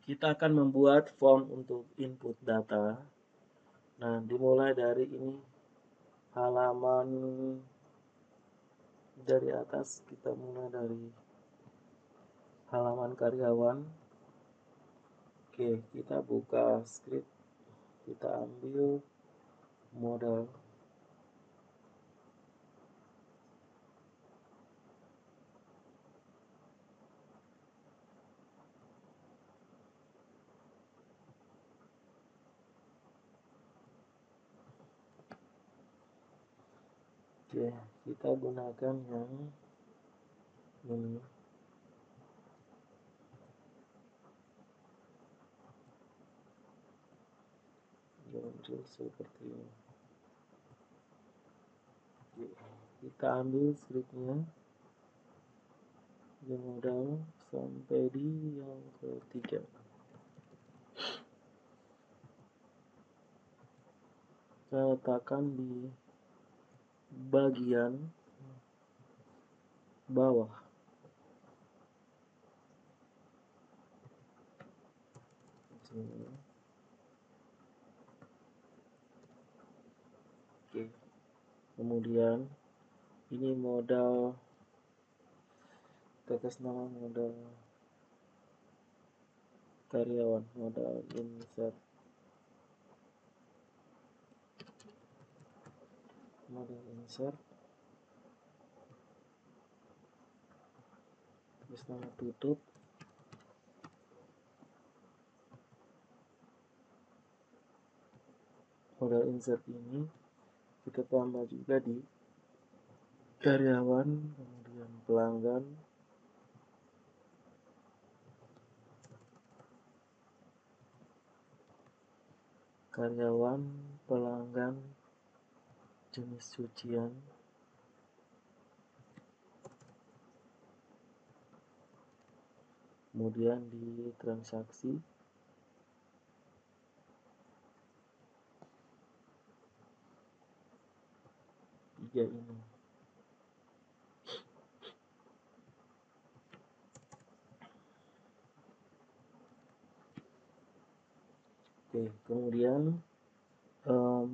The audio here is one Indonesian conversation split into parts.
kita akan membuat form untuk input data. Nah, dimulai dari ini halaman dari atas, kita mulai dari halaman karyawan. Oke, kita buka script, kita ambil modal. Oke, kita gunakan yang ini. Muncul seperti ini. Oke, kita ambil scriptnya yang modal sampai di yang ketiga. Saya letakkan di bagian bawah. Sini. Oke, kemudian ini modal, kita kasih nama modal karyawan, modal insert, terus nama tutup. Modal insert ini kita tambah juga di karyawan, kemudian pelanggan, karyawan, pelanggan, jenis cucian, kemudian di transaksi, tiga ini. Oke, kemudian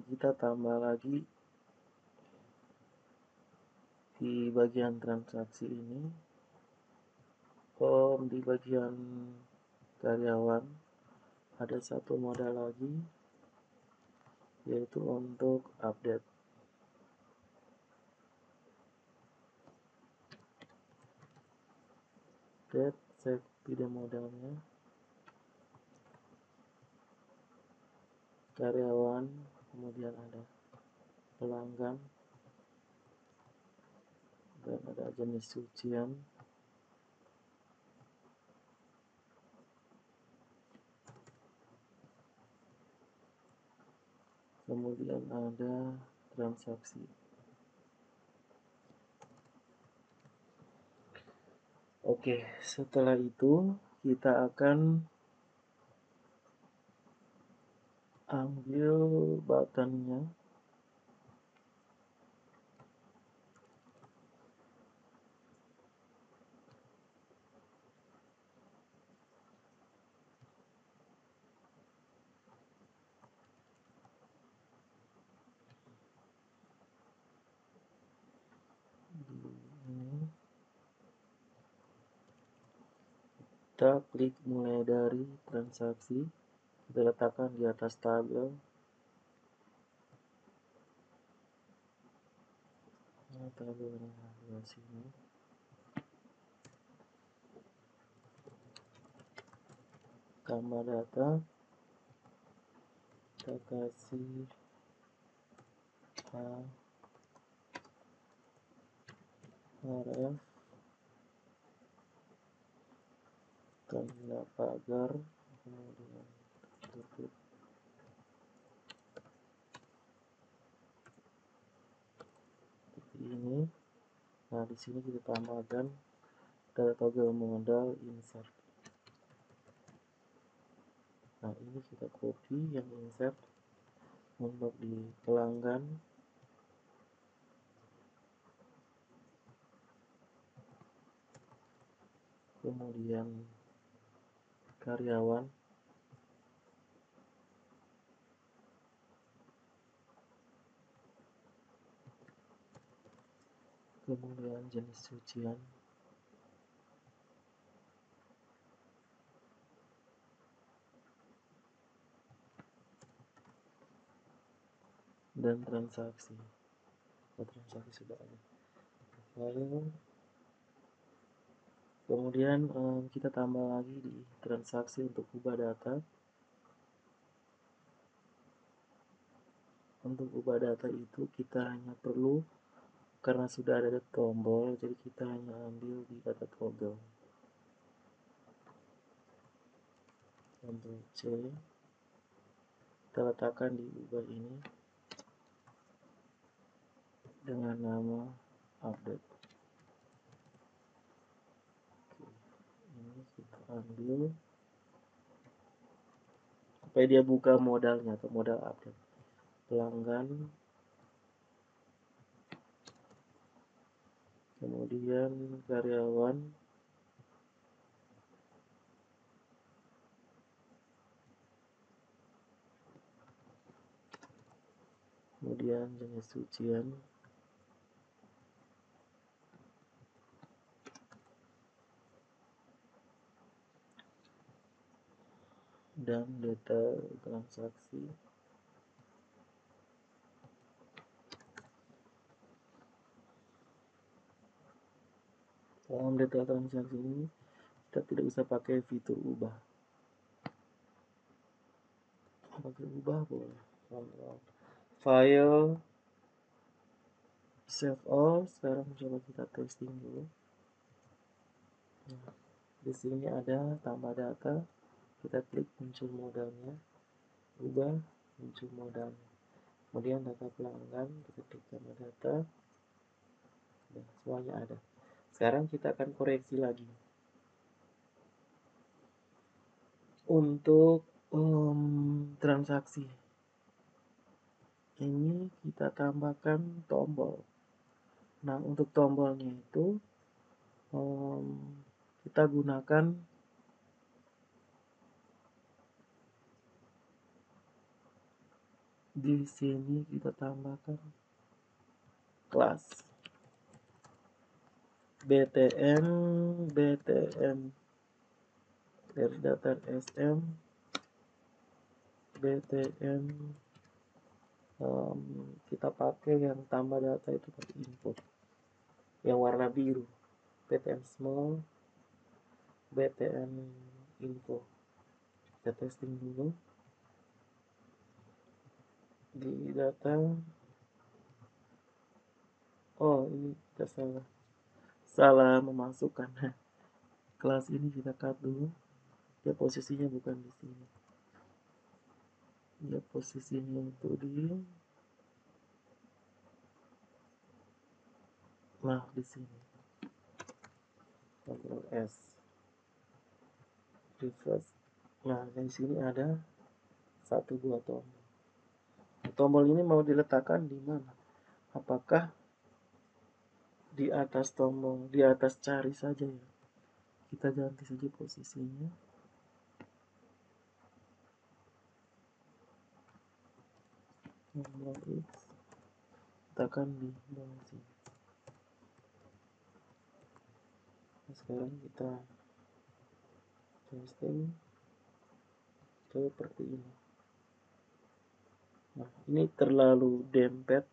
kita tambah lagi di bagian transaksi ini, di bagian karyawan ada satu modal lagi, yaitu untuk update. Cek video modalnya, karyawan, kemudian ada pelanggan, dan ada jenis cucian. Kemudian ada transaksi. Oke, setelah itu kita akan ambil buttonnya. Ini kita klik mulai dari transaksi, kita letakkan di atas tabel. Tabelnya di sini. Gambar data, kita kasih href, tanda pagar, kemudian tutup. Seperti ini. Nah, di sini kita tambahkan data toggle modal insert. Nah, ini kita copy yang insert untuk di pelanggan, kemudian karyawan, kemudian jenis cucian, dan transaksi. Transaksi sudah ada. File, kemudian kita tambah lagi di transaksi untuk ubah data. Untuk ubah data itu kita hanya perlu, karena sudah ada tombol, jadi kita hanya ambil di data toggle. Ctrl C, kita letakkan di ubah ini dengan nama update. Oke, ini kita ambil supaya dia buka modalnya atau modal update. Pelanggan, kemudian karyawan, kemudian jenis cucian, dan data transaksi. Dalam data transaksi ini kita tidak bisa pakai fitur ubah. Pakai ubah boleh. File, save all. Sekarang coba kita testing dulu. Nah, di sini ada tambah data. Kita klik muncul modalnya, ubah, muncul modalnya. Kemudian data pelanggan, kita klik tambah data. Dan semuanya ada. Sekarang kita akan koreksi lagi. Untuk transaksi ini kita tambahkan tombol. Nah, untuk tombolnya itu kita gunakan di sini, kita tambahkan kelas btn dari data sm btn, kita pakai yang tambah data itu pakai input yang warna biru, btn small, btn info. Kita testing dulu di data. Oh, ini kita salah memasukkan kelas ini. Kita cut dulu, dia posisinya bukan di sini, dia posisinya itu di sini. Ctrl S, refresh. Nah, di sini ada 1-2 tombol. Tombol ini mau diletakkan di mana? Apakah di atas tombol, di atas cari saja ya? Kita ganti saja posisinya. Tombol X, letakkan di bawah sini. Nah, sekarang kita testing seperti ini. Nah, ini terlalu dempet.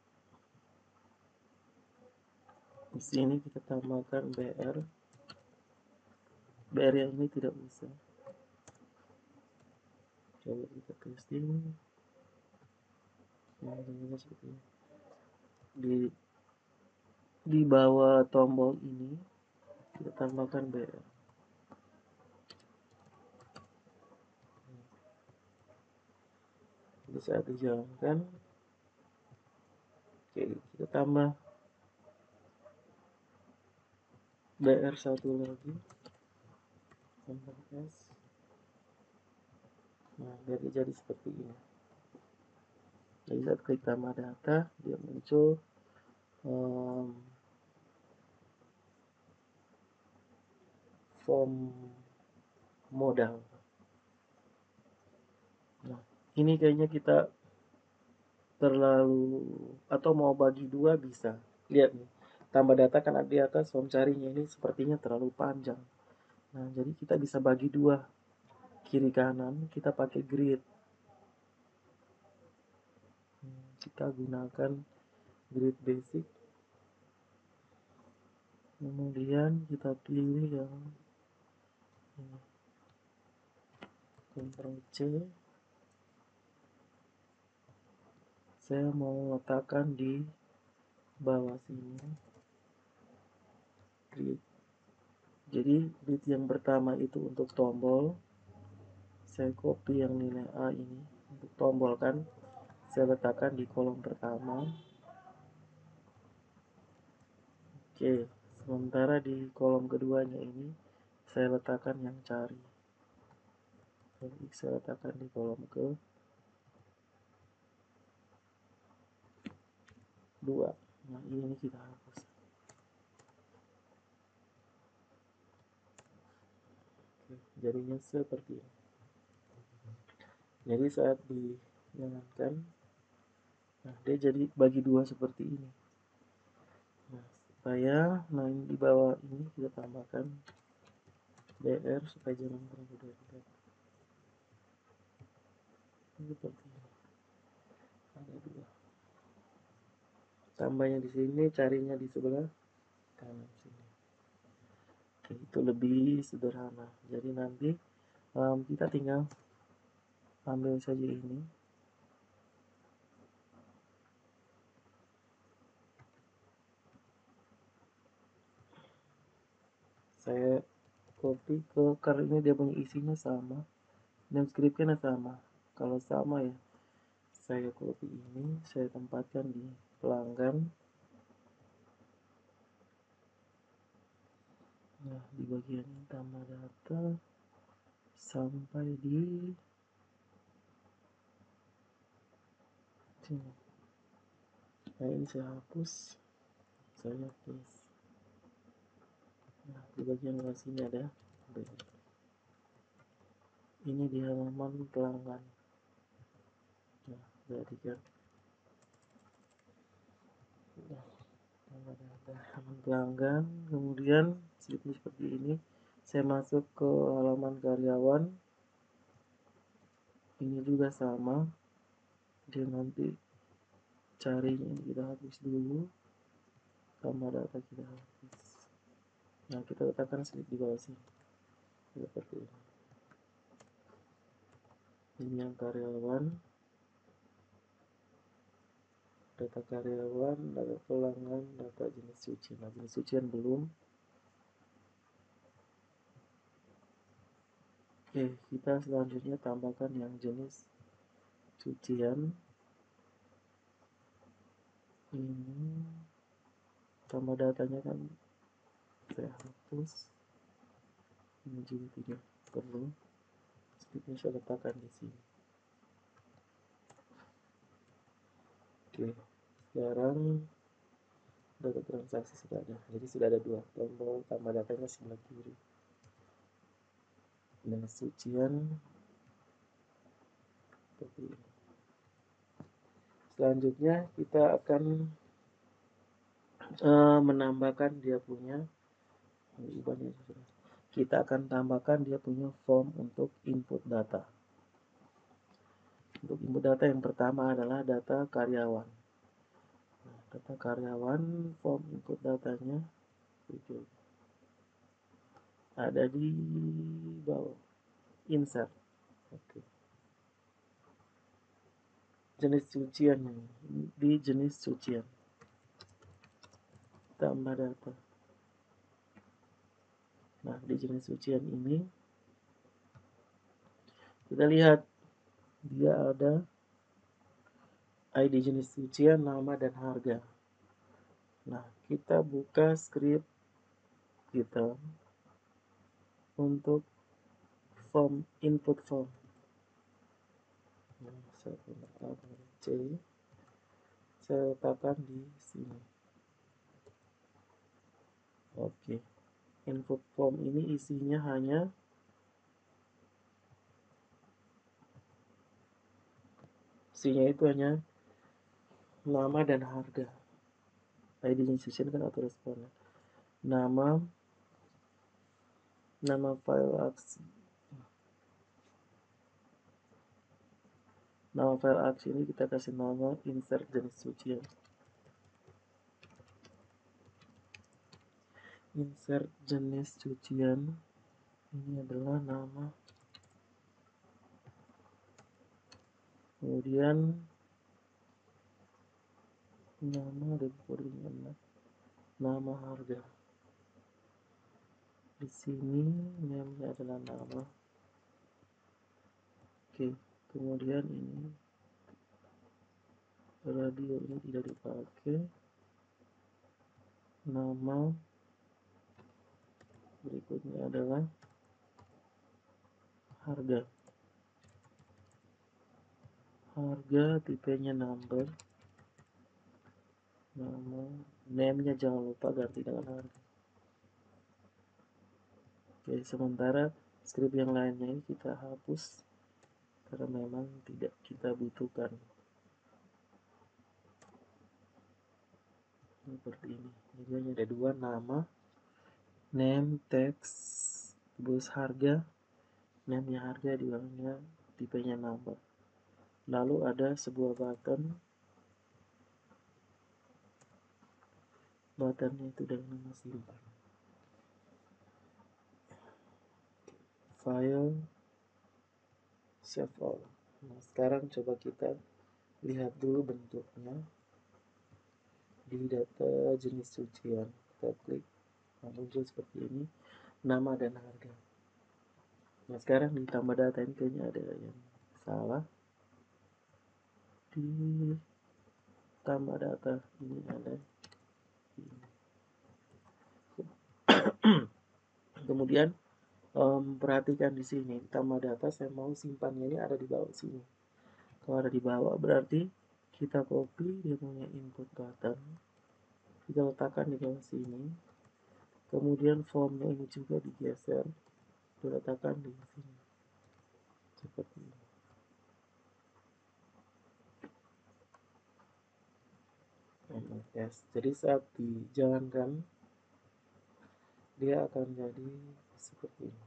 Di sini kita tambahkan BR yang ini tidak bisa. Coba kita testing. Nah, ini seperti ini. Di bawah tombol ini kita tambahkan BR. Jadi saat dijalankan, oke, kita tambah BR satu lagi, tambah S. Nah, jadi seperti ini. Jadi saat klik tambah data, dia muncul form modal. Nah, ini kayaknya kita terlalu, atau mau bagi dua bisa. Lihat nih, tambah data kan ada di atas, form carinya ini sepertinya terlalu panjang. Nah, jadi kita bisa bagi dua, kiri kanan kita pakai grid. Kita gunakan grid basic, kemudian kita pilih yang ini, Ctrl C. Saya mau letakkan di bawah sini grid. Jadi grid yang pertama itu untuk tombol, saya copy yang nilai A ini untuk tombol kan, saya letakkan di kolom pertama. Oke, sementara di kolom keduanya ini saya letakkan yang cari. Jadi saya letakkan di kolom kedua. Nah, ini kita hapus. Oke, jadinya seperti ini. Jadi saat dijalankan, nah dia jadi bagi dua seperti ini. Nah, nah ini di bawah ini kita tambahkan DR supaya jangan terlalu dekat. Seperti ini. Ada dua. Tambahnya di sini, carinya di sebelah kanan sini. Oke, itu lebih sederhana. Jadi nanti kita tinggal ambil saja ini. Saya copy karena ini dia punya isinya sama, dan scriptnya sama. Kalau sama ya, saya copy ini, saya tempatkan di pelanggan. Nah, di bagian ini tambah data sampai di sini. Nah, ini saya hapus, saya paste. Nah, di bagian luar sini ada ini di halaman pelanggan. Nah, jadi kan halaman pelanggan, kemudian seperti ini. Saya masuk ke halaman karyawan, ini juga sama, dia nanti carinya ini kita hapus dulu, tambah data kita hapus. Nah, kita letakkan slip di bawah sini seperti ini. Ini yang karyawan, data karyawan, data pelanggan, data jenis cucian. Nah, jenis cucian belum. Oke, kita selanjutnya tambahkan yang jenis cucian. Ini tambah datanya kan saya hapus, ini juga tidak perlu, scriptnya saya letakkan di sini. Oke, sekarang data transaksi sudah ada, jadi sudah ada dua tombol, tambah datanya sebelah kiri dan sucian seperti ini. Selanjutnya kita akan menambahkan dia punya, kita akan tambahkan dia punya form untuk input data. Untuk input data yang pertama adalah data karyawan. Nah, data karyawan, form input datanya itu ada di bawah, insert. Oke. Jenis cucian ini, di jenis cucian, tambah data. Nah, di jenis cucian ini kita lihat dia ada ID jenis cucian, nama, dan harga. Nah, kita buka script kita untuk form, input form. Nah, saya gunakan C, saya letakkan di sini. Oke, input form ini isinya hanya itu hanya nama dan harga. ID institution kan auto responden. Nama file aksi. Nama file aksi ini kita kasih nama insert jenis cucian. Insert jenis cucian ini adalah nama. Kemudian nama nama harga. Di sini name-nya adalah nama. Oke, kemudian ini radio ini tidak dipakai. Nama berikutnya adalah harga. Harga tipenya number. Nama, name-nya jangan lupa ganti dengan harga. Oke, sementara script yang lainnya ini kita hapus karena memang tidak kita butuhkan. Seperti ini. Jadi hanya ada dua, nama, name, text, terus harga. Name-nya harga, di bawahnya tipenya number. Lalu ada sebuah button. Buttonnya itu dengan nama simpan. File, save all. Nah, sekarang coba kita lihat dulu bentuknya di data jenis cucian. Kita klik, muncul seperti ini, nama dan harga. Nah, sekarang di tambah data ini kayaknya ada yang salah. Di tambah data ini ada ini. Kemudian perhatikan di sini tambah data, saya mau simpannya ini ada di bawah sini. Kalau ada di bawah berarti kita copy, dia punya input button, kita letakkan di bawah sini. Kemudian formnya ini juga digeser, diletakkan di sini seperti ini. Yes. Jadi saat dijalankan dia akan jadi seperti ini,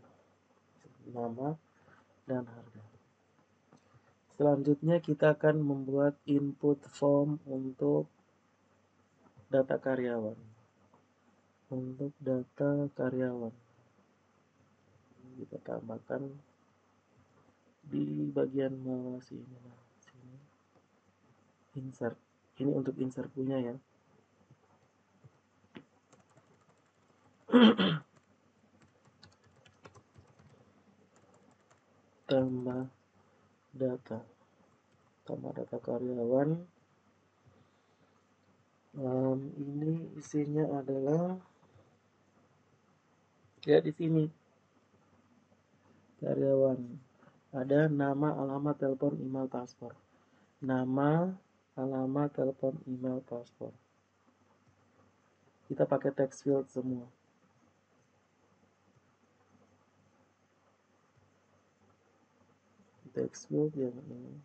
nama dan harga. Selanjutnya kita akan membuat input form untuk data karyawan. Untuk data karyawan kita tambahkan di bagian bawah sini. Nah, sini insert. Ini untuk insert punya ya. Tambah data karyawan. Ini isinya adalah ya di sini karyawan ada nama, alamat, telepon, email, paspor. Nama, alamat, telepon, email, paspor. Kita pakai text field semua. Text field yang ini.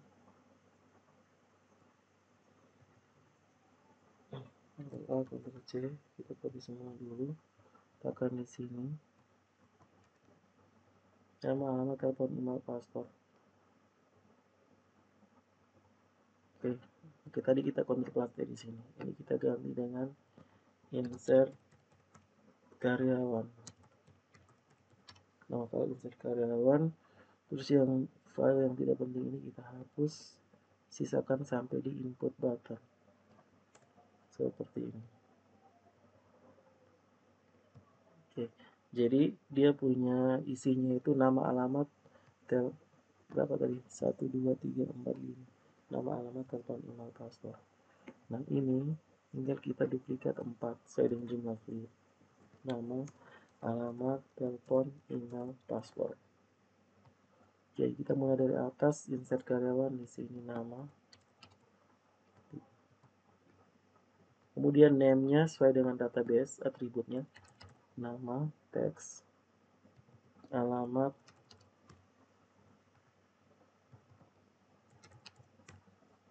Ctrl A, Ctrl C, kita copy semua dulu. Tekan di sini. Nama, alamat, telepon, email, paspor. Oke, tadi kita kontrol plus di sini. Ini kita ganti dengan insert karyawan. Nama file insert karyawan. Terus yang file yang tidak penting ini kita hapus. Sisakan sampai di input button. Seperti ini. Oke, jadi dia punya isinya itu nama, alamat, berapa tadi? 1, 2, 3, 4, 5. Nama, alamat, telepon, email, paspor. Nah ini tinggal kita duplikat 4 sesuai dengan jumlah field. Nama, alamat, telepon, email, password. Jadi kita mulai dari atas, insert karyawan, di sini nama. Kemudian name-nya sesuai dengan database, atributnya. Nama, teks, alamat,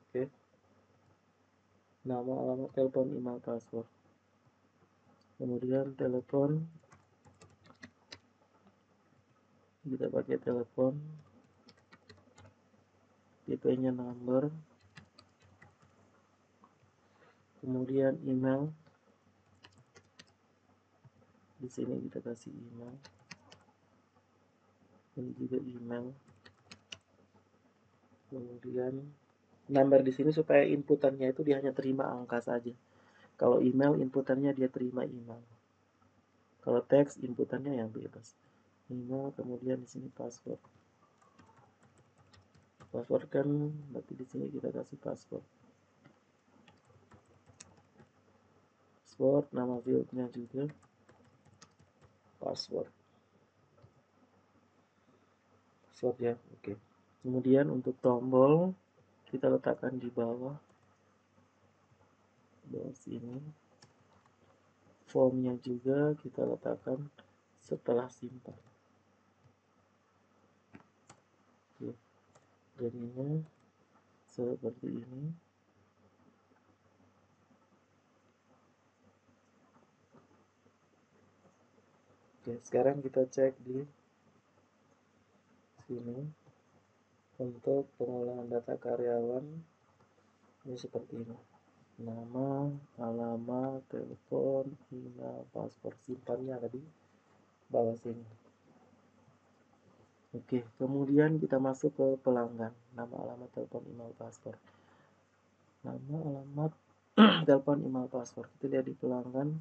oke. Nama, alamat, telepon, email, password. kemudian telepon, kita pakai telepon, tipenya number, kemudian email, di sini kita kasih email, ini juga email, kemudian number di sini supaya inputannya itu dia hanya terima angka saja. Kalau email inputannya dia terima email. Kalau teks inputannya yang bebas. Email, kemudian di sini password. Password kan berarti di sini kita kasih password. Password, nama fieldnya juga password. Password ya, oke. Kemudian untuk tombol kita letakkan di bawah sini. Formnya juga kita letakkan setelah simpan. Oke. Jadinya seperti ini. Oke, sekarang kita cek di sini untuk pengolahan data karyawan ini seperti ini. Nama, alamat, telepon, email, password, simpannya ada di bawah sini. Oke, kemudian kita masuk ke pelanggan. Nama, alamat, telepon, email, password. Nama, alamat, telepon, email, password. Kita lihat di pelanggan.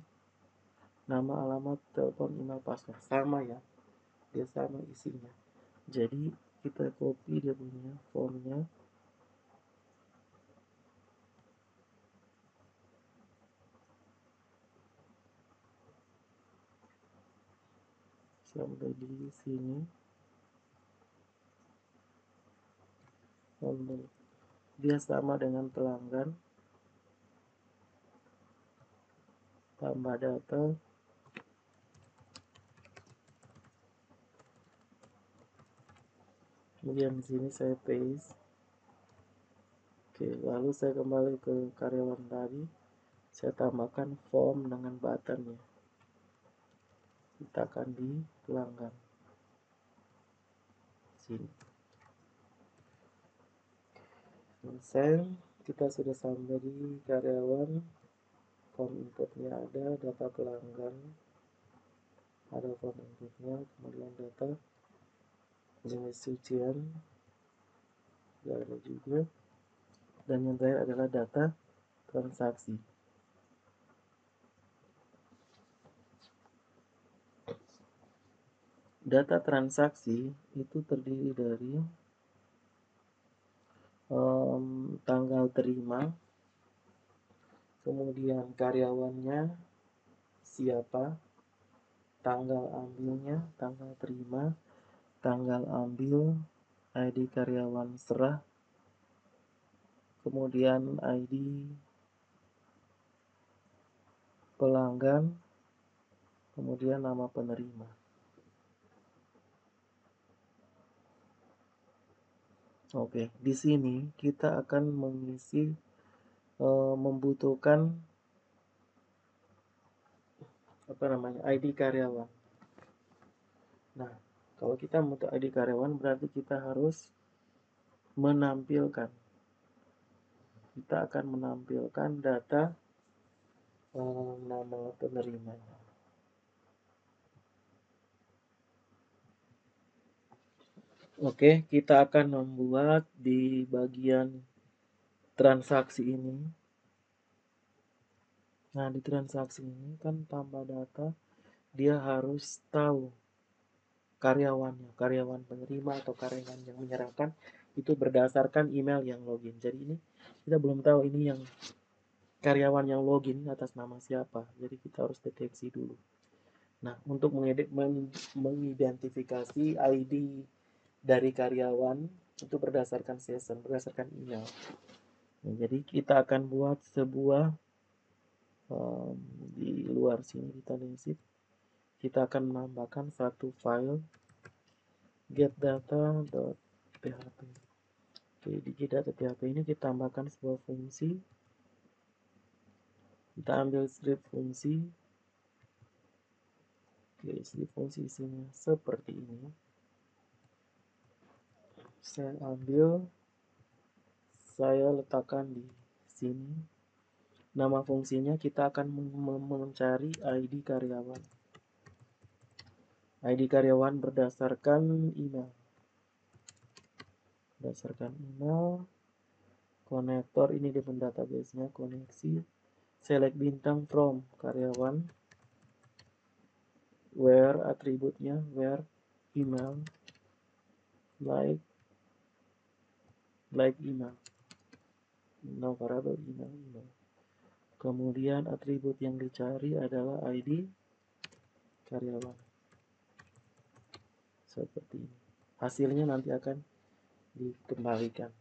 Nama, alamat, telepon, email, password. Sama ya. Dia sama isinya. Jadi kita copy dia punya formnya. Sampai di sini. Dia sama dengan pelanggan. Tambah data. Kemudian di sini saya paste. Oke, lalu saya kembali ke karyawan tadi. Saya tambahkan form dengan buttonnya. Letakkan di pelanggan. Sini. Selesai. Kita sudah sampai di karyawan. Form inputnya ada, data pelanggan. Ada form inputnya, kemudian data jenis cucian. Ada juga. Dan yang terakhir adalah data transaksi. Data transaksi itu terdiri dari tanggal terima, kemudian karyawannya siapa, tanggal ambilnya, tanggal terima, tanggal ambil, ID karyawan serah, kemudian ID pelanggan, kemudian nama penerima. Oke, di sini kita akan mengisi membutuhkan ID karyawan. Nah, kalau kita membutuhkan ID karyawan berarti kita harus menampilkan. Kita akan menampilkan data nama penerimanya. Oke, kita akan membuat di bagian transaksi ini. Nah, di transaksi ini kan tambah data, dia harus tahu karyawannya, karyawan penerima atau karyawan yang menyerahkan itu berdasarkan email yang login. Jadi ini kita belum tahu ini yang karyawan yang login atas nama siapa. Jadi kita harus deteksi dulu. Nah, untuk mengidentifikasi ID dari karyawan itu berdasarkan session, berdasarkan email. Nah, jadi kita akan buat sebuah di luar sini kita lihat, kita akan menambahkan satu file getData.php. Oke, di getData.php ini kita tambahkan sebuah fungsi. Kita ambil script fungsi Oke, isi fungsi isinya seperti ini. Saya ambil, saya letakkan di sini. Nama fungsinya kita akan mencari ID karyawan. ID karyawan berdasarkan email. Berdasarkan email, konektor ini di database-nya, koneksi, select bintang from karyawan, where atributnya, where email, like email, no variable email. Kemudian atribut yang dicari adalah ID karyawan. Seperti ini. Hasilnya nanti akan dikembalikan.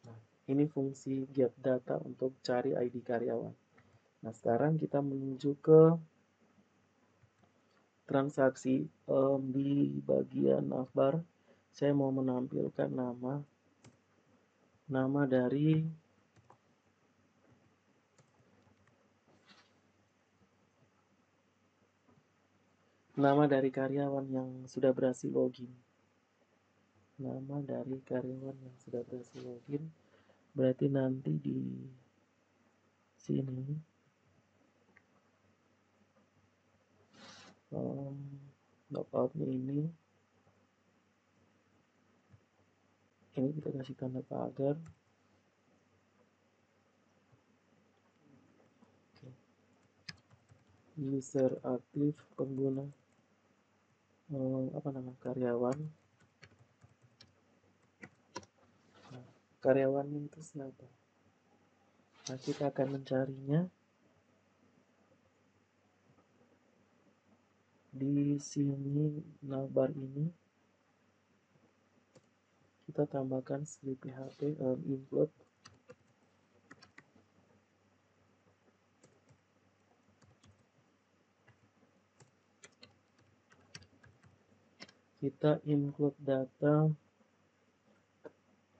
Nah, ini fungsi get data untuk cari ID karyawan. Nah, sekarang kita menuju ke transaksi. Di bagian navbar, saya mau menampilkan nama dari karyawan yang sudah berhasil login. Nama dari karyawan yang sudah berhasil login. Berarti nanti di sini logoutnya ini kita kasih tanda pagar. User aktif, pengguna karyawan. Nah, karyawannya itu siapa? Nah, kita akan mencarinya di sini. Navbar ini kita tambahkan script PHP include data.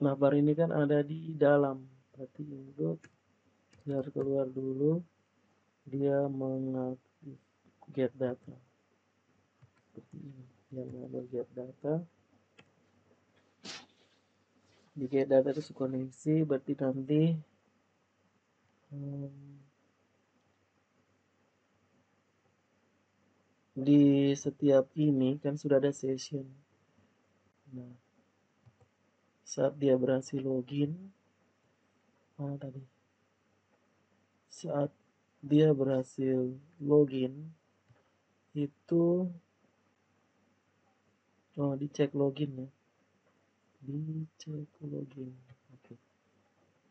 Navbar ini kan ada di dalam, berarti include, biar keluar dulu, dia mengaktif get data. Seperti ini, dia mengambil get data. Di get data itu koneksi, berarti nanti di setiap ini kan sudah ada session. Nah, saat dia berhasil login, saat dia berhasil login itu dicek login ya, dicek login. Oke.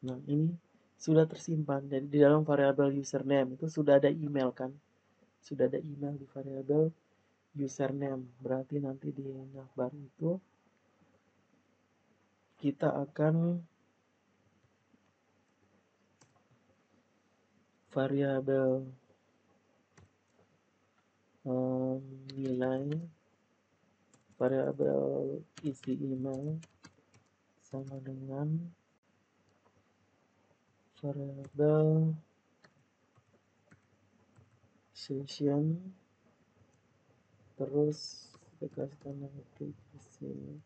Nah, ini sudah tersimpan. Jadi di dalam variabel username itu sudah ada email kan, sudah ada email di variabel username. Berarti nanti di navbar itu kita akan variabel nilai, variabel isi email sama dengan variabel session, terus kita kasih tanda petik di sini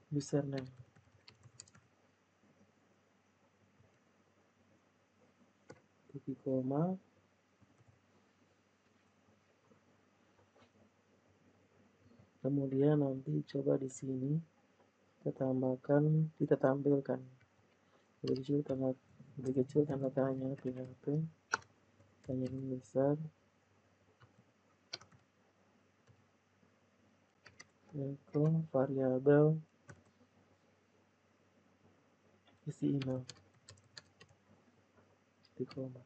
username, titik koma. Kemudian nanti coba di sini kita tampilkan lebih kecil tanda tanya PHP, tanya yang besar, echo variabel isi email, titik koma.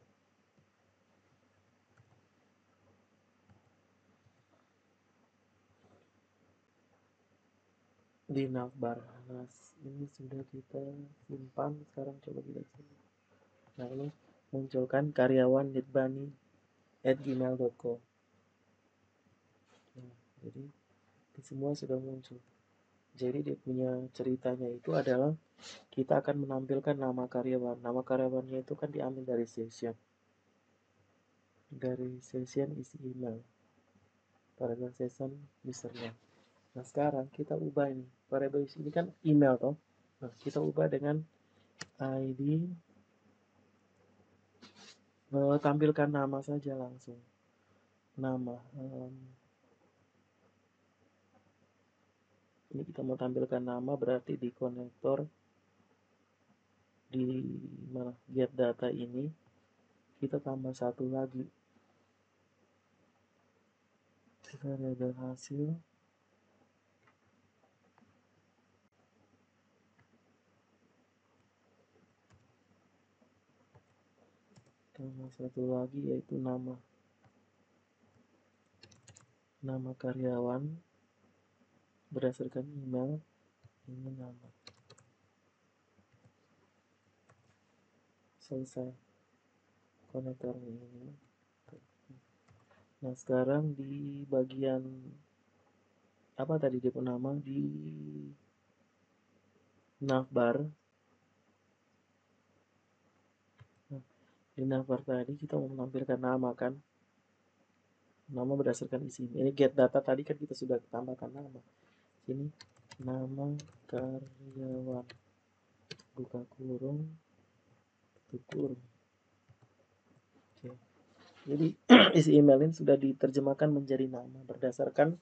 Di navbar. Nah, ini sudah kita simpan. Sekarang coba kita cek. Lalu munculkan karyawan ditbani@gmail.com. Nah, jadi semua sudah muncul. Jadi dia punya ceritanya itu adalah kita akan menampilkan nama karyawan. Nama karyawannya itu kan diambil dari session. Dari session isi email. variable session username. Nah sekarang kita ubah ini, variable ini kan email toh. Nah kita ubah dengan ID, tampilkan nama saja langsung, nama. Ini kita mau tampilkan nama, berarti di konektor di mana get data ini kita tambah satu lagi, variabel hasil, tambah satu lagi yaitu nama karyawan berdasarkan email. Ini nama. Selesai konektor ini. Nah sekarang di bagian apa tadi dia nama, di navbar. Nah, di navbar tadi kita mau menampilkan nama kan, nama berdasarkan isi ini get data tadi kan kita sudah tambahkan nama. Sini nama karyawan, buka kurung, tutup kurung. Oke. Jadi isi email ini sudah diterjemahkan menjadi nama berdasarkan,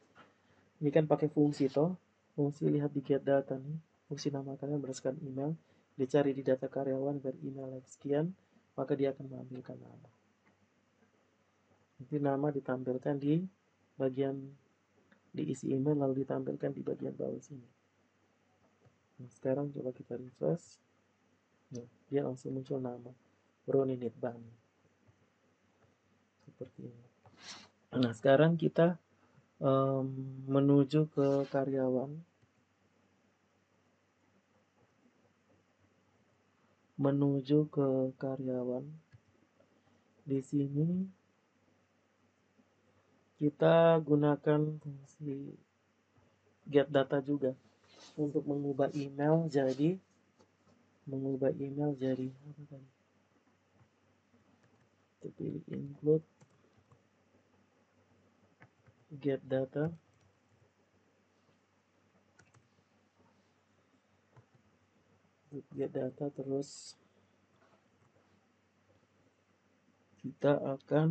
ini kan pakai fungsi toh, fungsi lihat di get data nih, fungsi nama kalian berdasarkan email, dicari di data karyawan beremail sekian, maka dia akan mengambilkan nama. Nanti nama ditampilkan di bagian diisi email, lalu ditampilkan di bagian bawah sini. Nah, sekarang coba kita refresh. Nah, dia langsung muncul nama Brownie Nitban seperti ini. Nah sekarang kita menuju ke karyawan, di sini kita gunakan fungsi get data juga untuk mengubah email jadi apa tadi? Kita pilih include get data, terus kita akan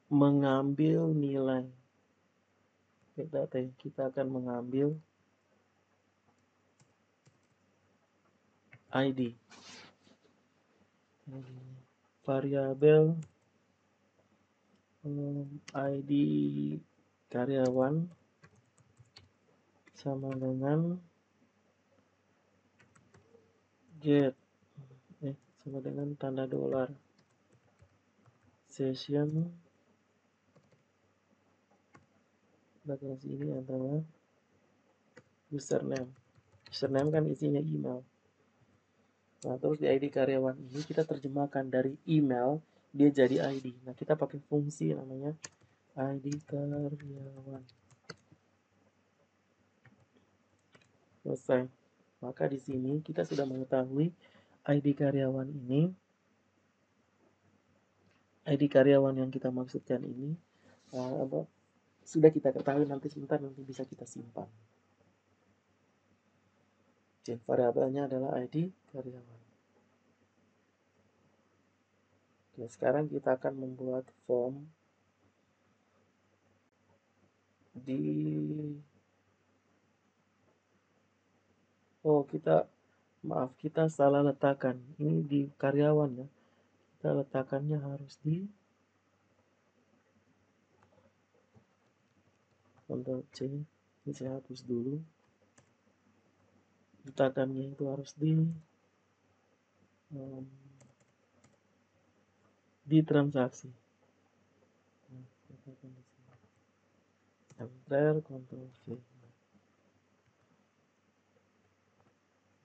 mengambil nilai get data, kita akan mengambil ID, variabel ID karyawan sama dengan get sama dengan tanda dolar session, belakang sini adalah username kan isinya email. Nah terus di ID karyawan ini kita terjemahkan dari email dia jadi ID. Nah kita pakai fungsi namanya ID karyawan. Selesai. Maka di sini kita sudah mengetahui ID karyawan yang kita maksudkan ini sudah kita ketahui, nanti sebentar nanti bisa kita simpan. Jadi variabelnya adalah ID karyawan. Oke, sekarang kita akan membuat form kita salah letakkan ini di karyawan ya, kita letakkannya harus di Ctrl C, ini saya hapus dulu, letakkannya itu harus di transaksi. Enter, Ctrl V.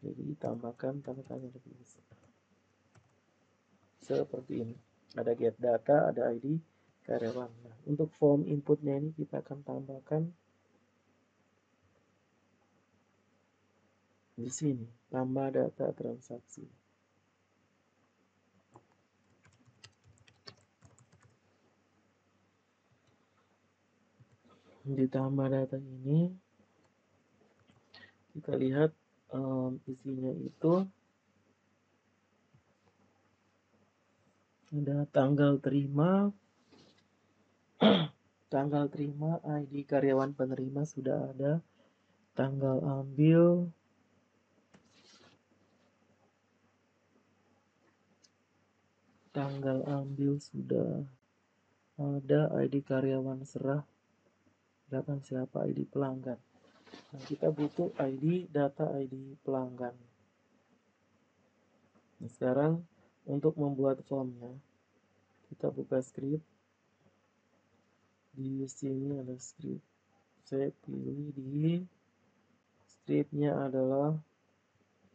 Jadi tambahkan tanda tanya lebih besar. Seperti ini. Ada get data, ada ID karyawan. Nah, untuk form inputnya ini kita akan tambahkan di sini, tambah data transaksi. ditambah data ini, kita lihat isinya itu ada tanggal terima, ID karyawan penerima sudah ada, tanggal ambil, sudah ada, ID karyawan serah, silakan siapa ID pelanggan. Nah, kita butuh data ID pelanggan. Nah, sekarang untuk membuat formnya, kita buka script. Di sini ada script. Saya pilih di scriptnya adalah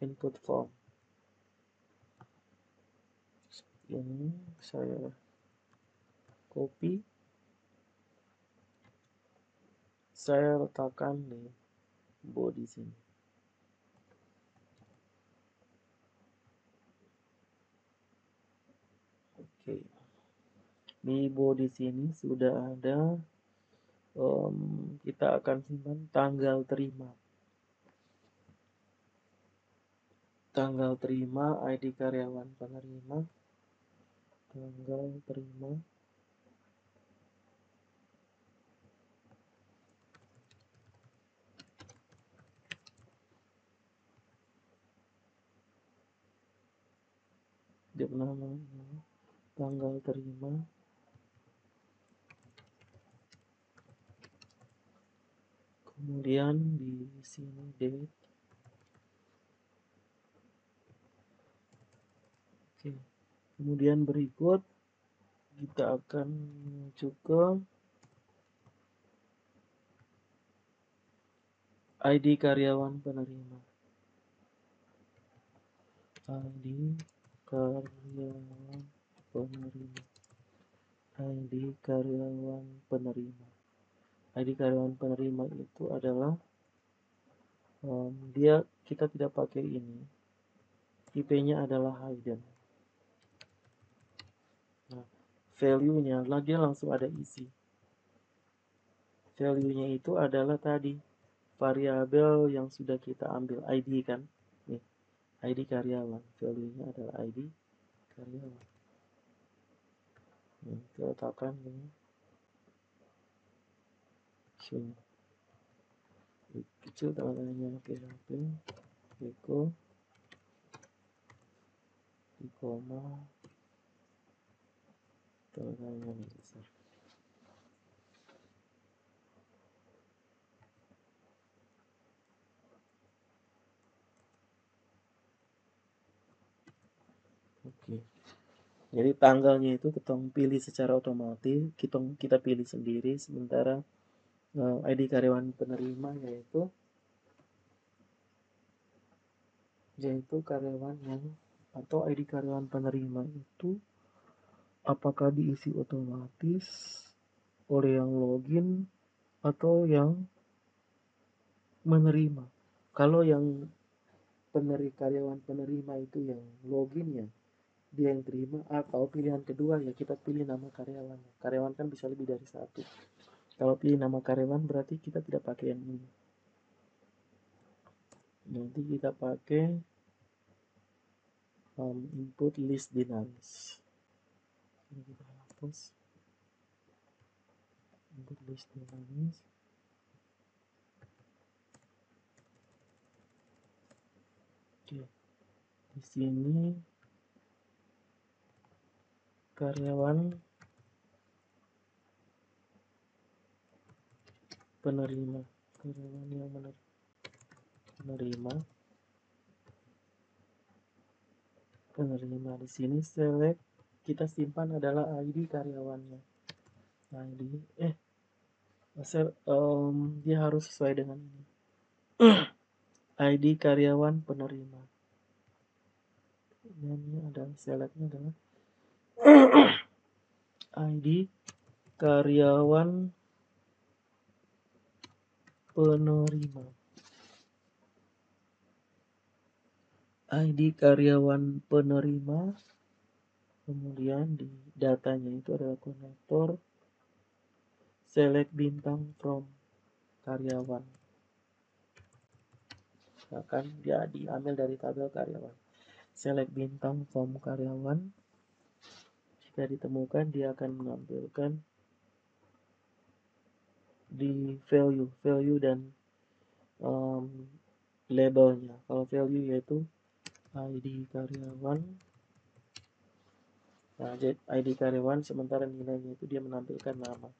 input form. Ini saya copy, saya letakkan di body sini. Oke, di body sini sudah ada. Kita akan simpan tanggal terima, ID karyawan penerima, tanggal terima, tanggal terima, kemudian di sini date. Oke, kemudian berikut kita akan menuju ke ID karyawan penerima. ID karyawan penerima. ID karyawan penerima. ID karyawan penerima itu adalah kita tidak pakai ini. IP-nya adalah hidden. Nah, value-nya dia langsung ada isi. Value-nya itu adalah tadi variabel yang sudah kita ambil, ID kan. Nih, ID karyawan. Value-nya adalah ID karyawan. Kita letakkan ini sini. Kecil tanda-tandanya PHP, echo, di koma, tanda-tandanya besar. Oke. Jadi tanggalnya itu kita pilih secara otomatis, kita pilih sendiri, sementara ID karyawan penerima yaitu karyawan yang atau ID karyawan penerima itu apakah diisi otomatis oleh yang login atau yang menerima. Kalau yang karyawan penerima itu yang login ya dia yang terima, atau pilihan kedua ya kita pilih nama karyawan. Karyawan kan bisa lebih dari satu. Kalau pilih nama karyawan berarti kita tidak pakai yang ini. Nanti kita pakai input list dinamis. Ini kita hapus. Input list dinamis. Oke. Di sini karyawan penerima, karyawan yang penerima di sini select, kita simpan adalah ID karyawannya. Dia harus sesuai dengan ini. ID karyawan penerima. Ini adalah selectnya adalah ID karyawan penerima. ID karyawan penerima. Kemudian di datanya itu adalah konektor select bintang from. karyawan. Akan dia diambil dari tabel karyawan. Select bintang form karyawan. Jika ditemukan, dia akan menampilkan di value dan labelnya. Kalau value yaitu ID karyawan. Nah, ID karyawan, sementara nilainya itu dia menampilkan nama.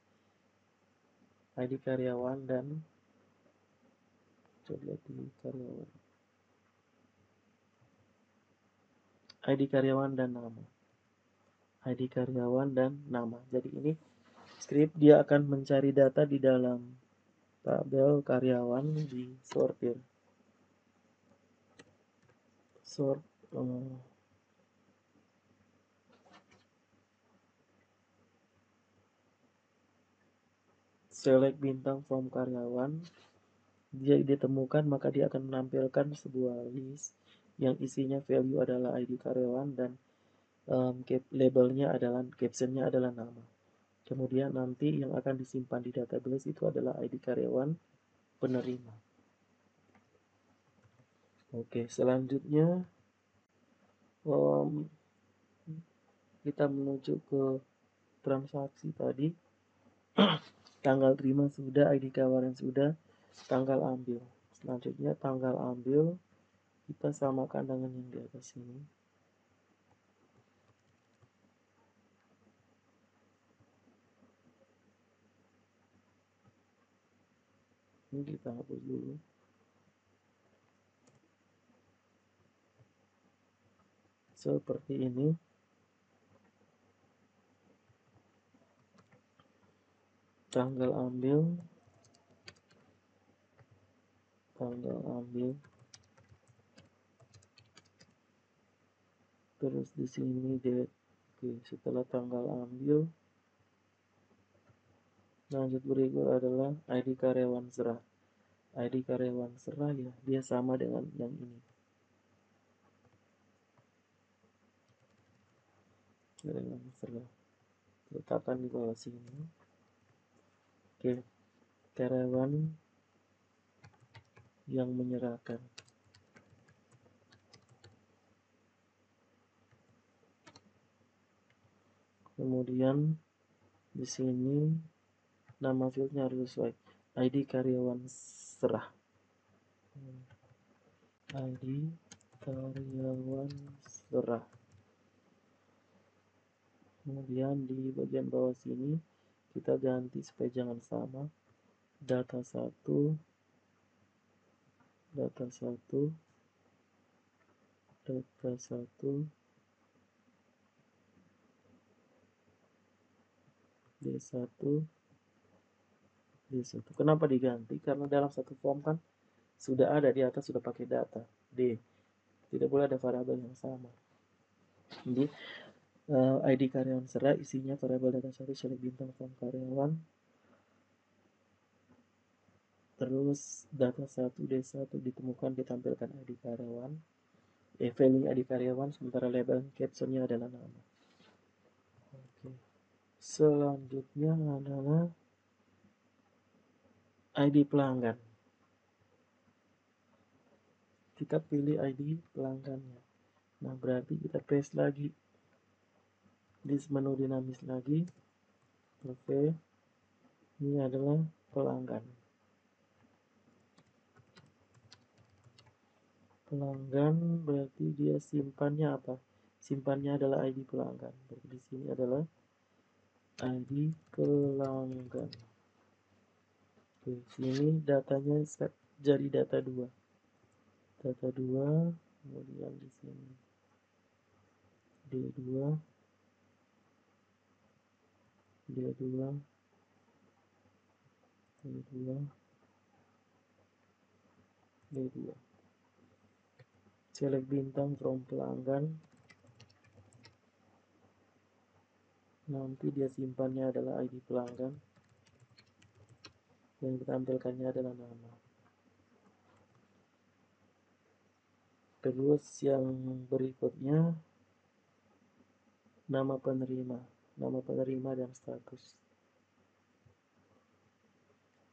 ID karyawan dan coba lihat di karyawan. ID karyawan dan nama. ID karyawan dan nama. Jadi ini script dia akan mencari data di dalam tabel karyawan di sortir. Select bintang from karyawan. Dia ditemukan, maka dia akan menampilkan sebuah list yang isinya value adalah ID karyawan dan labelnya adalah, captionnya adalah nama. Kemudian nanti yang akan disimpan di database itu adalah ID karyawan penerima. Oke, selanjutnya kita menuju ke transaksi tadi. Tanggal terima sudah, ID karyawan sudah, tanggal ambil. Selanjutnya tanggal ambil kita samakan dengan yang di atas ini. Ini kita hapus dulu. Seperti ini. Tanggal ambil. Terus di sini date. Oke, setelah tanggal ambil, lanjut berikut adalah ID karyawan serah. ID karyawan serah ya, dia sama dengan yang ini. Karyawan serah. Letakkan di bawah sini. Oke, karyawan yang menyerahkan. Kemudian di sini nama fieldnya harus sesuai. ID karyawan serah. ID karyawan serah. Kemudian di bagian bawah sini kita ganti supaya jangan sama. Data 1 D1. Kenapa diganti? Karena dalam satu form kan sudah ada di atas, sudah pakai data D. Tidak boleh ada variabel yang sama. Jadi ID karyawan serah isinya variabel data 1 select bintang form karyawan. Terus data 1 D1 ditemukan, ditampilkan ID karyawan. Value ID karyawan, sementara label captionnya adalah nama. Oke. Selanjutnya adalah ID pelanggan. Kita pilih ID pelanggannya. Nah, berarti kita paste lagi di menu dinamis lagi. Oke. Ini adalah pelanggan. Pelanggan berarti dia simpannya apa? Simpannya adalah ID pelanggan. Berarti di sini adalah ID pelanggan. Oke, sini datanya jadi data 2. Data 2, kemudian di sini D2, D2, D2, D2. Select bintang from pelanggan. Nanti dia simpannya adalah ID pelanggan. Yang ditampilkannya adalah nama. Terus yang berikutnya nama penerima dan status.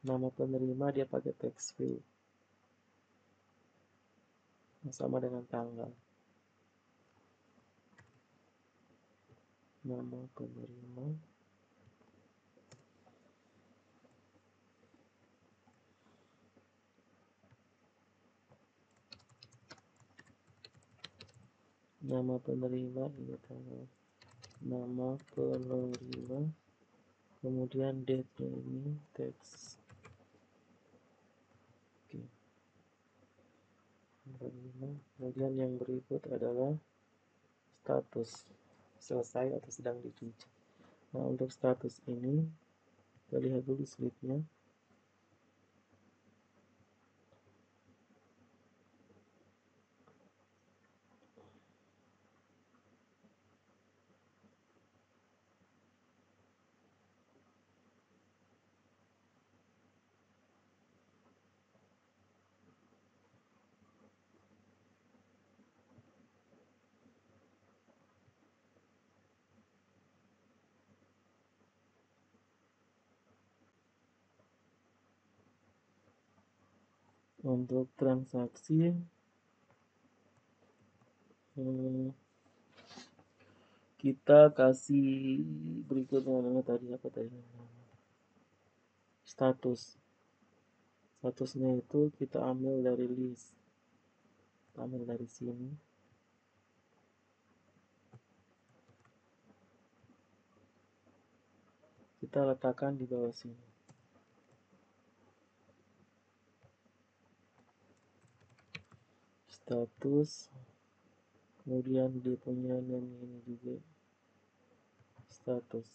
Nama penerima dia pakai text field yang sama dengan tanggal. Nama penerima, nama penerima ini tanggal, nama penerima, kemudian date-nya ini teks. Oke. Kemudian yang berikut adalah status, selesai atau sedang dicuci. Nah, untuk status ini kita lihat dulu slide-nya. Untuk transaksi kita kasih berikutnya tadi apa tadi? Statusnya itu kita ambil dari list, kita ambil dari sini. Kita letakkan di bawah sini. Status, kemudian dia punya name ini juga status.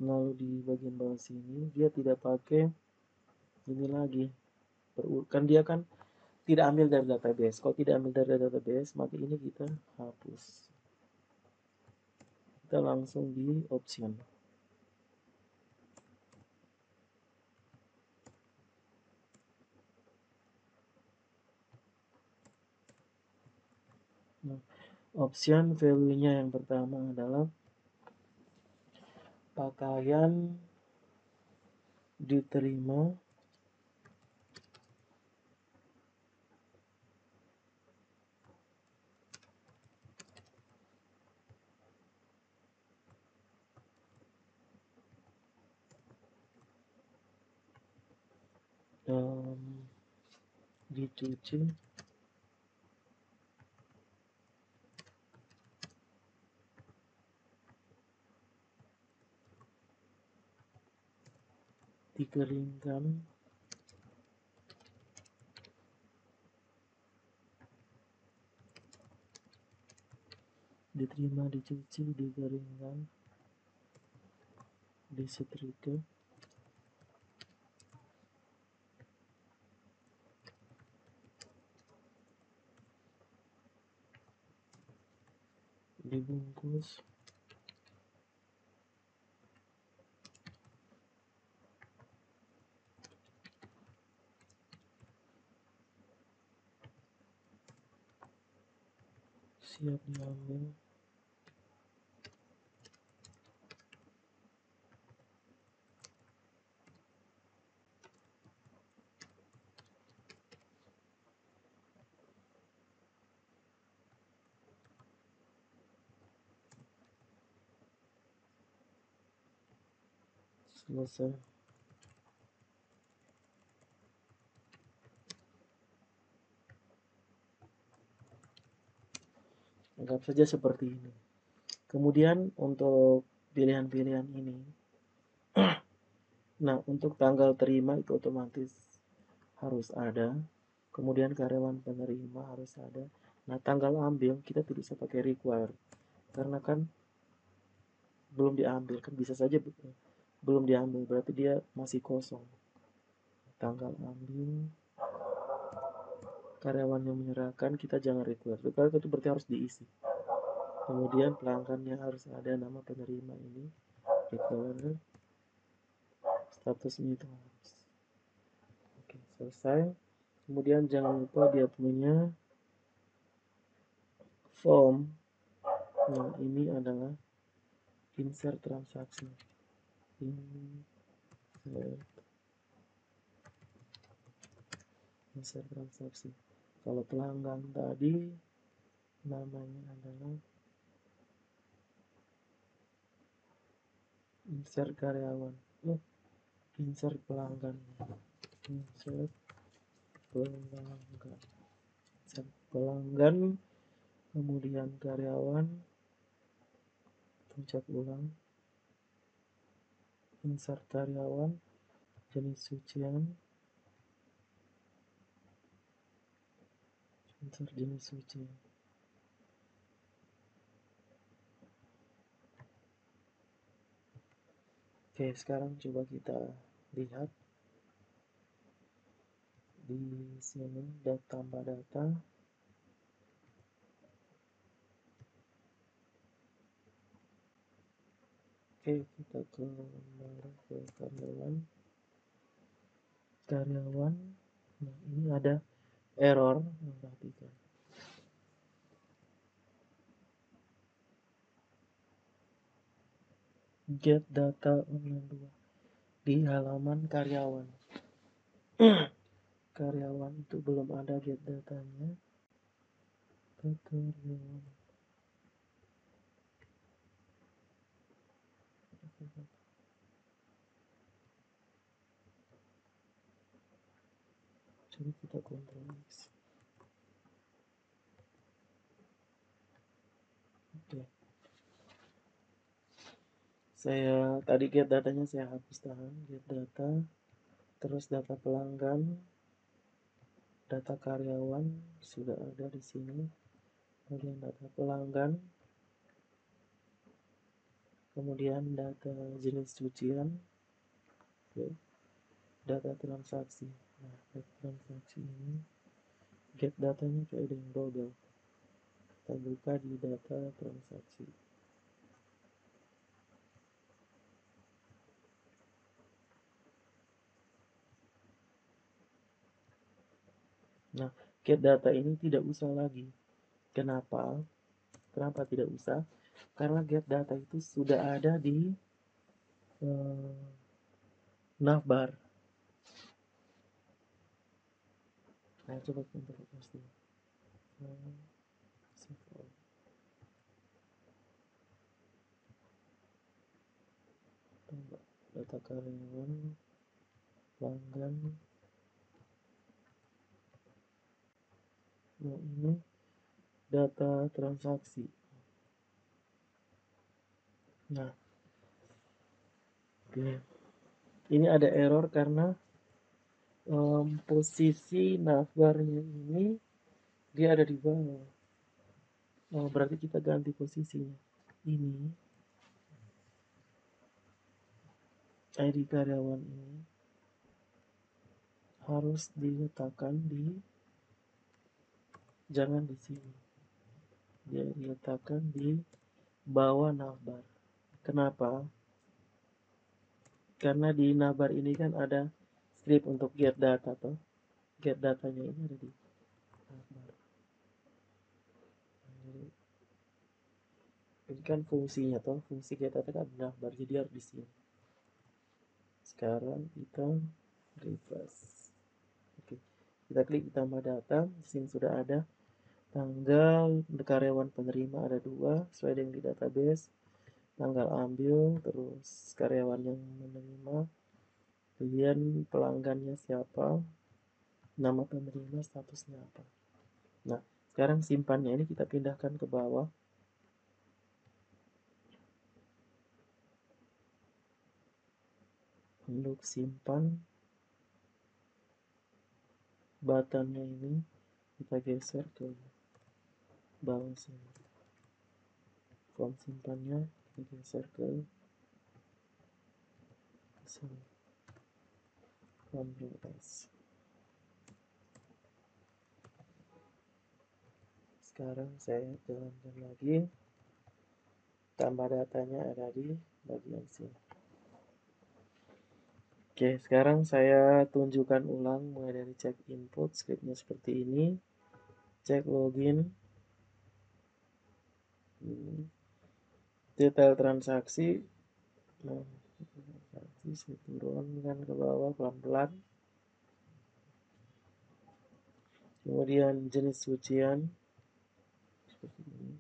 Lalu di bagian bawah sini dia tidak pakai ini lagi, kan dia kan tidak ambil dari database. Kalau tidak ambil dari database, maka ini kita hapus. Kita langsung di option. Nah, option value-nya yang pertama adalah pakaian diterima dicuci dikeringkan diterima dicuci dikeringkan disetrika dibungkus siap diambil selesai. Anggap saja seperti ini. Kemudian untuk pilihan-pilihan ini, nah untuk tanggal terima itu otomatis harus ada. Kemudian karyawan penerima harus ada. Nah tanggal ambil kita tidak bisa pakai require karena kan belum diambil, kan bisa saja belum diambil, berarti dia masih kosong. Tanggal ambil, karyawan yang menyerahkan, kita jangan require. Require itu berarti harus diisi. Kemudian pelanggannya harus ada, nama penerima ini require, statusnya itu harus. Oke, selesai. Kemudian jangan lupa dia punya form. Nah, ini adalah insert transaksi, insert transaksi. Kalau pelanggan tadi namanya adalah insert karyawan, insert pelanggan, insert pelanggan, kemudian karyawan, pencet ulang, insert karyawan, jenis sucian, insert jenis sucian. Oke, sekarang coba kita lihat di sini tambah data. Oke, kita kembali ke karyawan. Nah, ini ada error, perhatikan. Get data online 2 di halaman karyawan. Karyawan itu belum ada get datanya. Ke karyawan. Coba kita Ctrl X. Oke. Saya tadi get datanya saya hapus, tahan get data, terus data pelanggan, data karyawan sudah ada di sini, kemudian data pelanggan, kemudian data jenis cucian, data transaksi. Nah, data transaksi ini get datanya kayak ada yang double. Kita buka di data transaksi. Nah, get data ini tidak usah lagi. Kenapa? Kenapa tidak usah? Karena get data itu sudah ada di navbar. Nah, coba kita pasti. Data karyawan, pelanggan. Nah, ini data transaksi. Nah, oke. Ini ada error karena posisi navbarnya ini dia ada di bawah. Berarti kita ganti posisinya. Ini ID karyawan ini harus diletakkan di, jangan di sini, dia diletakkan di bawah navbar. Kenapa? Karena di navbar ini kan ada script untuk get data toh. Get datanya ini ada di navbar. Ini kan fungsinya toh, fungsi get data kan navbar, jadi harus di sini. Sekarang kita refresh. Oke, kita klik tambah data. Di sini sudah ada tanggal karyawan penerima ada 2 sesuai dengan di database, tanggal ambil, terus karyawan yang menerima, kemudian pelanggannya siapa, nama penerima, statusnya apa. Nah, sekarang simpannya ini kita pindahkan ke bawah. Untuk simpan buttonnya ini kita geser ke bawah sini. Form simpannya kita geser ke sini. Ctrl S. Sekarang saya jalankan lagi. Tambah datanya ada di bagian sini. Oke, sekarang saya tunjukkan ulang mulai dari cek input, scriptnya seperti ini. Cek login. detail transaksi. Nah, saya turunkan ke bawah pelan-pelan. Kemudian jenis cucian seperti ini.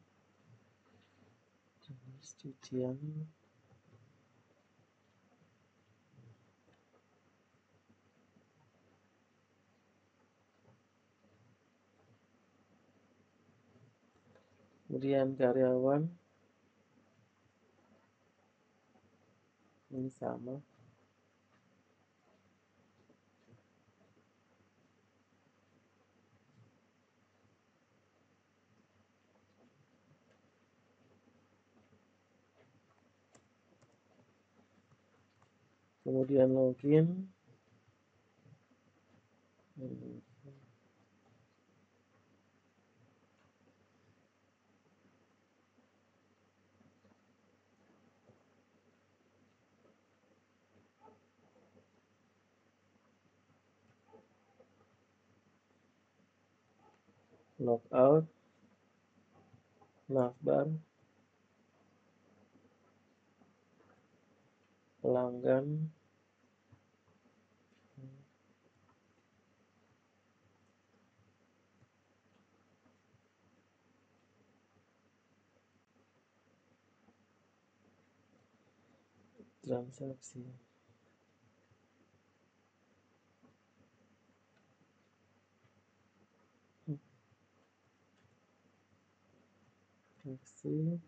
Jenis cucian. Kemudian karyawan ini sama. Kemudian login. Logout, navbar, pelanggan, transaksi. Transaksi.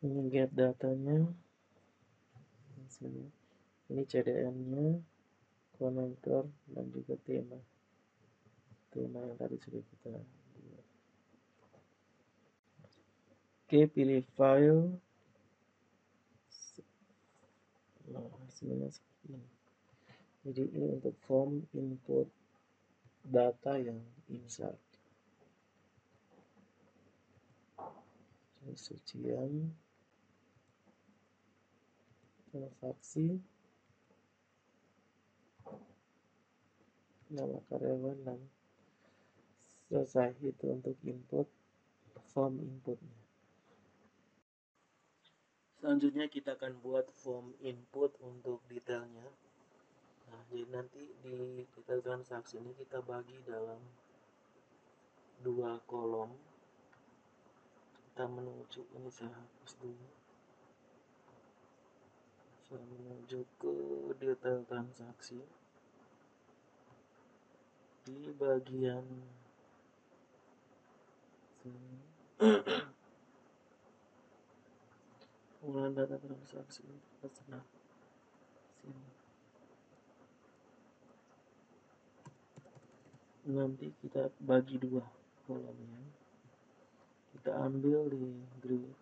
Ini get datanya. Di sini. Ini CDN-nya, konektor, dan juga tema. Tema yang tadi sudah kita buat. Oke, pilih file. Nah, hasilnya seperti ini. Jadi ini untuk form input data yang insert. Sucian, transaksi, nama karyawan, dan selesai. Itu untuk input form inputnya. Selanjutnya kita akan buat form input untuk detailnya. Nah, jadi nanti di detail transaksi ini kita bagi dalam 2 kolom. Kita menuju, ini saya hapus dulu. Saya menuju ke detail transaksi. Di bagian sini. Pengolahan data transaksi pesanan sini. Nanti kita bagi 2 kolomnya. Kita ambil di grid,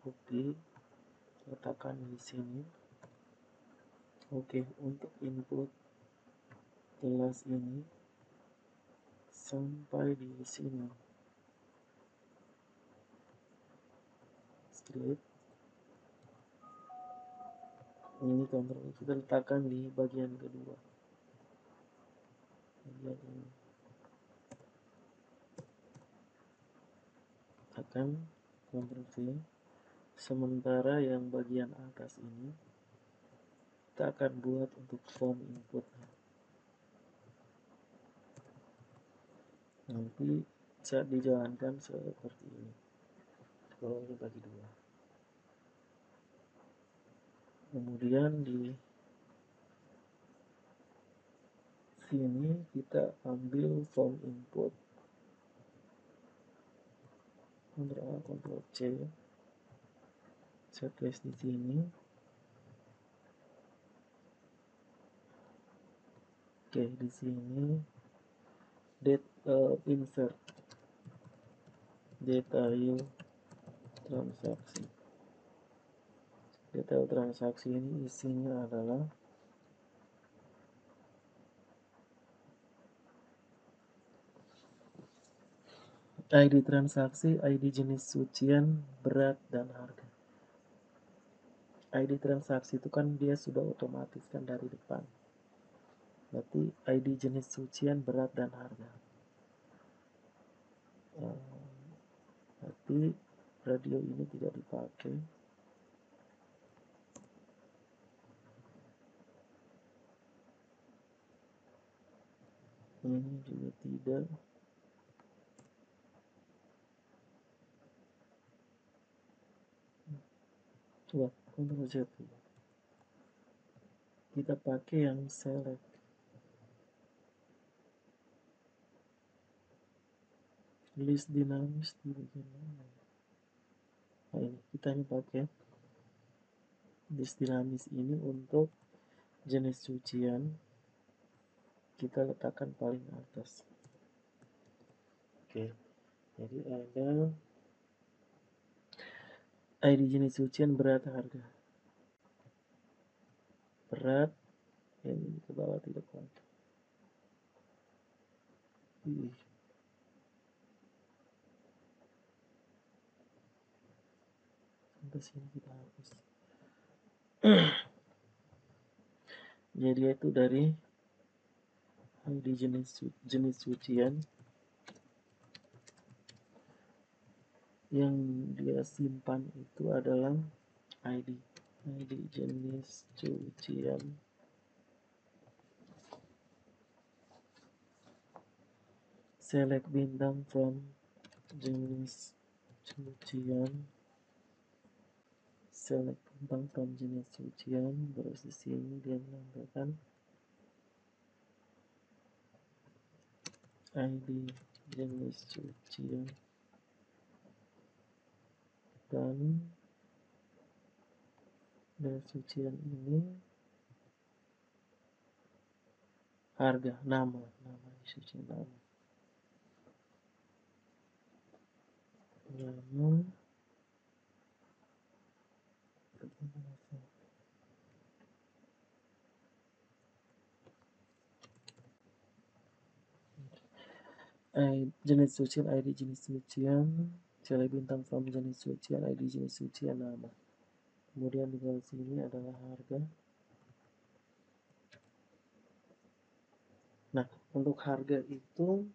copy, letakkan di sini. Oke, untuk input kelas ini sampai di sini. Script ini kontrol kita letakkan di bagian kedua. Bagian ini. Tekan Ctrl V. Sementara yang bagian atas ini kita akan buat untuk form input. Nanti saat dijalankan seperti ini. Kalau ini bagi 2. Kemudian di sini kita ambil form input. Ctrl A, Ctrl C. Saya tulis di sini. Oke, di sini insert detail transaksi. Detail transaksi ini isinya adalah ID transaksi, ID jenis cucian, berat, dan harga. ID transaksi itu kan dia sudah otomatis kan dari depan. Berarti ID jenis sucian, berat, dan harga. Berarti radio ini tidak dipakai. Ini juga tidak. Coba Ctrl Z. Kita pakai yang select. List dinamis di bagian mana? Nah ini kita hanya pakai list dinamis ini untuk jenis cucian. Kita letakkan paling atas. Oke, jadi ada ID jenis cucian, berat, harga. Berat ini ke bawah tidak kuat. Sampai sini kita hapus. Jadi itu dari ID jenis cucian yang dia simpan itu adalah ID jenis cucian. Select bintang from jenis cucian. Select bintang from jenis cucian. Terus di sini dia menambahkan ID jenis cucian dan jenis cucian ini harga, nama cucian, nama jenis cucian, ID jenis cucian, select bintang from jenis cucian, ID jenis cucian, nama. Kemudian di bawah sini adalah harga. Nah, untuk harga itu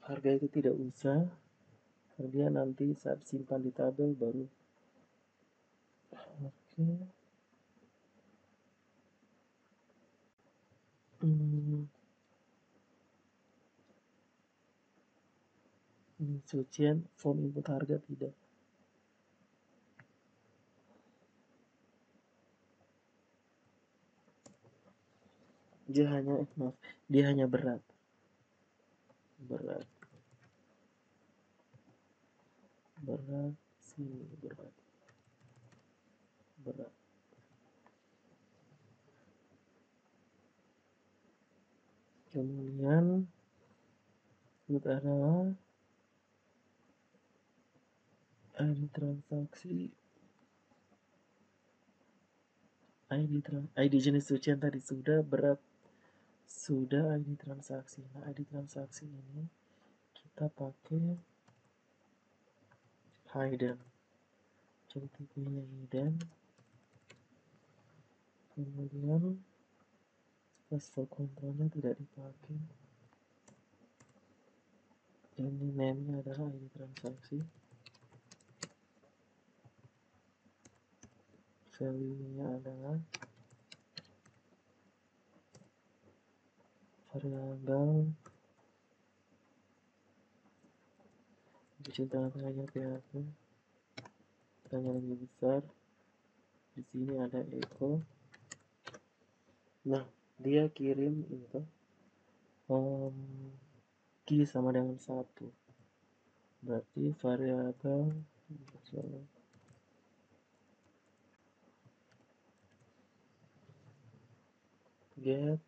harga itu tidak usah, karena nanti saat simpan di tabel baru. Oke. Cucian form input harga tidak. Dia hanya berat sini, berat. Kemudian itu adalah ID transaksi, ID jenis cucian tadi sudah, berat sudah, ID transaksi. Nah, ID transaksi ini kita pakai hidden. Jadi tipenya hidden. Kemudian password kontrolnya tidak dipakai. Ini name-nya adalah ID transaksi. Value-nya adalah variabel. Kecil tengah-tengahnya PHP. Tanya lebih besar. Di sini ada echo. Nah, dia kirim itu key sama dengan 1. Berarti variabel get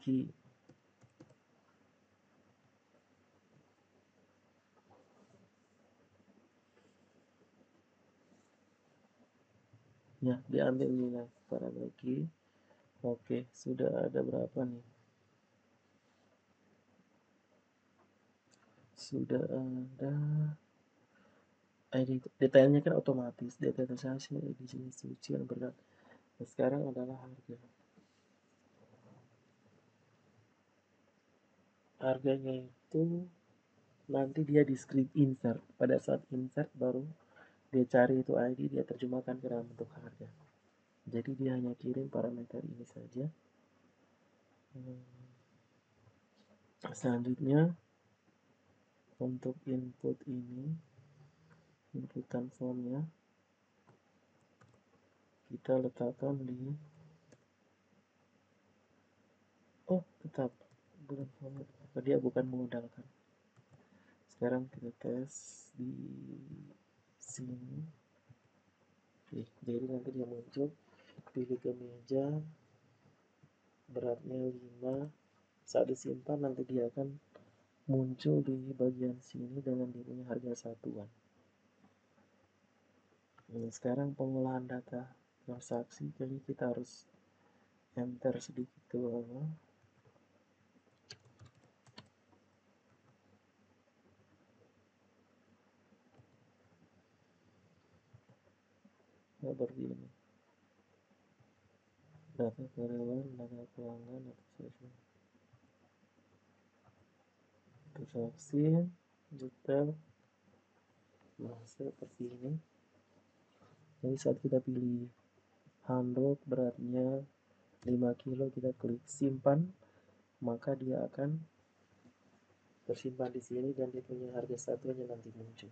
key. Ya, diambil nilai para lagi. Oke, sudah ada berapa nih? Sudah ada detailnya kan otomatis, detailnya di sini suci yang berat. Nah, sekarang adalah harga. Harganya itu nanti dia di script insert. Pada saat insert baru dia cari itu ID, dia terjemahkan ke dalam bentuk harga. Jadi dia hanya kirim parameter ini saja. Selanjutnya untuk input ini, inputan formnya kita letakkan di tetap bukan format, dia bukan mengandalkan. Sekarang kita tes di sini. Oke, jadi nanti dia muncul, pilih kemeja, beratnya 5. Saat disimpan nanti dia akan muncul di bagian sini dengan dia punya harga satuan. Nah, sekarang pengolahan data transaksi, jadi kita harus enter sedikit ke bawah. Seperti ini, data karyawan, data pelanggan, data session, transaksi detail. Nah, seperti ini. Jadi saat kita pilih handuk beratnya 5 kilo, kita klik simpan, maka dia akan tersimpan di sini dan dia punya harga satuannya nanti muncul.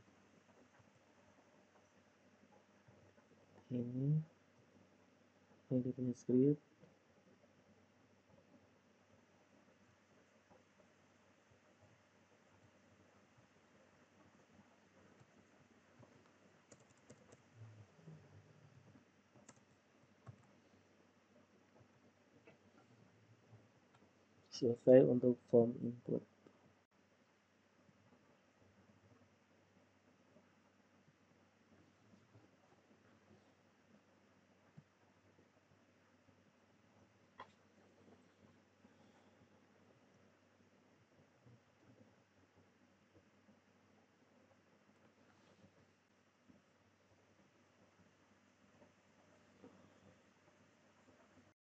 Ini dia punya script. Selesai untuk form input.